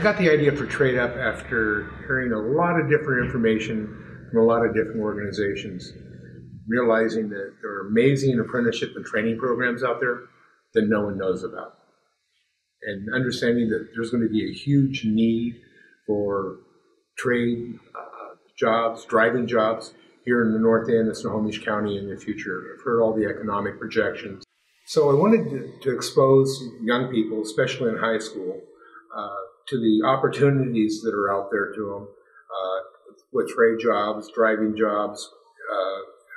got the idea for Trade Up after hearing a lot of different information from a lot of different organizations, realizing that there are amazing apprenticeship and training programs out there that no one knows about, and understanding that there's going to be a huge need for trade jobs, driving jobs here in the North End of Snohomish County in the future. I've heard all the economic projections. So I wanted to expose young people, especially in high school, to the opportunities that are out there to them with trade jobs, driving jobs,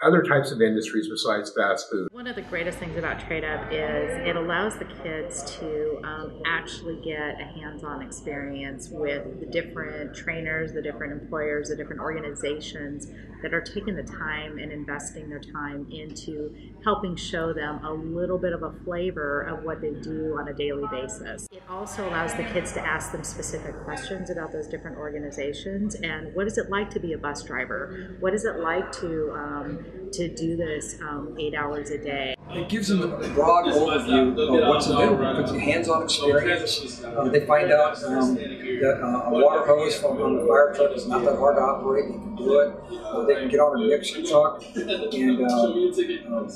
other types of industries besides fast food. One of the greatest things about Trade Up is it allows the kids to actually get a hands-on experience with the different trainers, the different employers, the different organizations that are taking the time and investing their time into helping show them a little bit of a flavor of what they do on a daily basis. It also allows the kids to ask them specific questions about those different organizations and what is it like to be a bus driver? What is it like to do this 8 hours a day? It gives them a broad overview of what's available. It's a hands-on experience. They find out that a water hose from on the fire truck is not that hard to operate. They can do it. They can get on a mixer truck and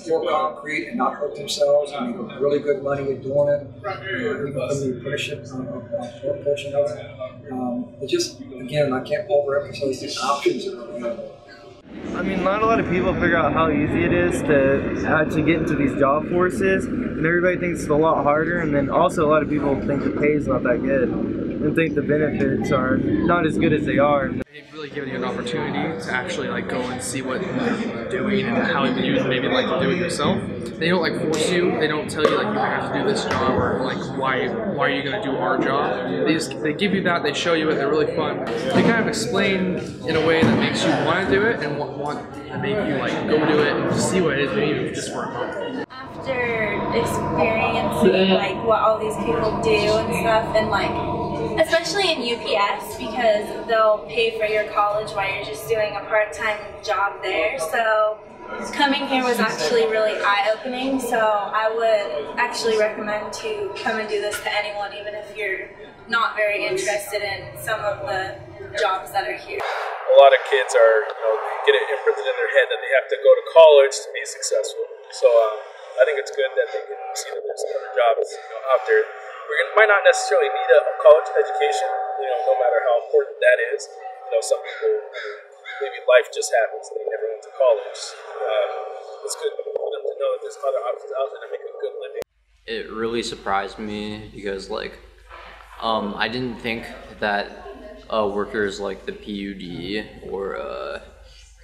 pour concrete and not hurt themselves and make really good money at doing it. Even from the apprenticeship portion of it. It just, again, I can't overemphasize the options that are available. I mean, not a lot of people figure out how easy it is to actually get into these job forces, and everybody thinks it's a lot harder, and then also a lot of people think the pay is not that good and think the benefits are not as good as they are. They've really given you an opportunity to actually go and see what they're doing and how you'd maybe like to do it yourself. They don't force you. They don't tell you you have to do this job or why are you going to do our job. They give you that. They show you it. They're really fun. They kind of explain in a way that makes you want to do it and want to make you go do it and see what it is, maybe just for a month. After experiencing what all these people do and stuff, and especially in UPS, because they'll pay for your college while you're just doing a part-time job there. So coming here was actually really eye-opening. So I would actually recommend to come and do this to anyone, even if you're not very interested in some of the jobs that are here. A lot of kids are, get it imprinted in their head that they have to go to college to be successful. So I think it's good that they can see that there's other jobs out there. We might not necessarily need a college education, no matter how important that is. Some people, maybe life just happens and they never went to college. It's good for them to know that there's other options out there to make a good living. It really surprised me because I didn't think that workers like the PUD or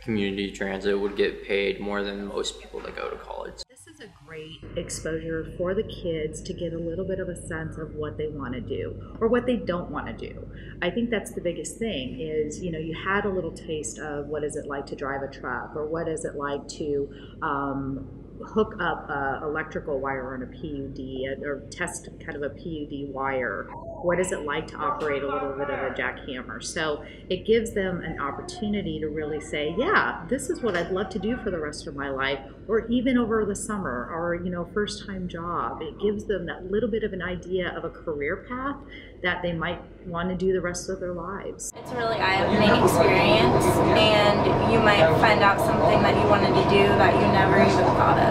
community transit would get paid more than most people that go to college. This is a great exposure for the kids to get a little bit of a sense of what they want to do or what they don't want to do. I think that's the biggest thing is, you had a little taste of what is it like to drive a truck or what is it like to hook up electrical wire on a PUD or test kind of a PUD wire. What is it like to operate a little bit of a jackhammer? So it gives them an opportunity to really say, yeah, this is what I'd love to do for the rest of my life, or even over the summer, or first time job. It gives them that little bit of an idea of a career path that they might want to do the rest of their lives. It's a really eye-opening experience, and you might find out something that you wanted to do that you never even thought of.